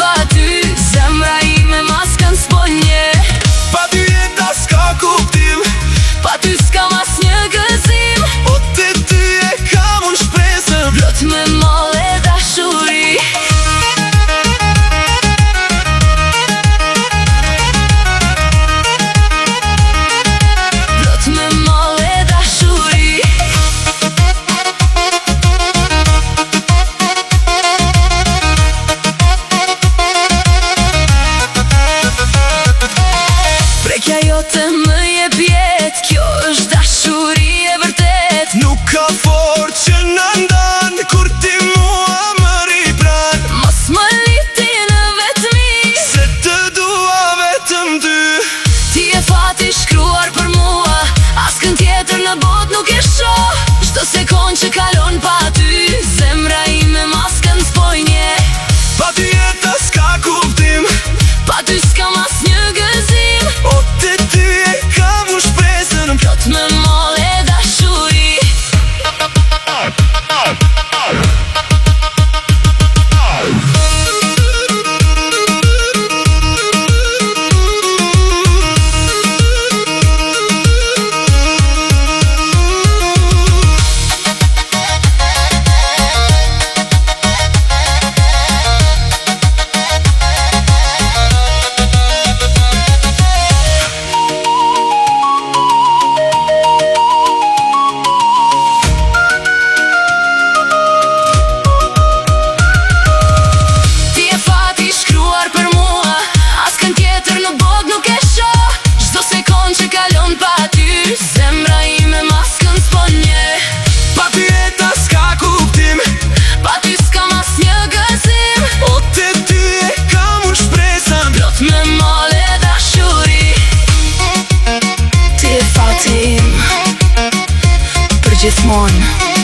pa ty, zemra ime ma s'kan sponje. Pa ty jeta s'ka kuptim, pa ty s'kam as një gëzim. o te ty e kam unë shpresën, plot me moll e dashuri. Plot me moll e dashuri. Prekja jote më jep jetë, kjo është dashuri e vërtet. nuk ka forë që në ndan, kur ti mua më ripran. Mos më liti në vetëmi, Se të dua vetëm ty. ti e fati shkruar për mua, askën tjetër në bot nuk e shoh. Çdo sekond që kalon pa ty, zemra ime ma s'kan spojnje. Pa ty jeta s'ka kuptim, pa ty s'kam as një gëzim. o te ty e kam unë shpresën, plot me moll e dashuri. Ti e fati shkruar për mua, askën tjetër në bot nuk e shoh. Çdo sekond që kalon pa ty, zemra ime ma s'kan sponje. Pa ty jeta s'ka kuptim, pa ty s'kam as një gëzim. o te ty e kam unë shpresën, plot me moll e dashuri. Ti e fati im, për gjithmonë.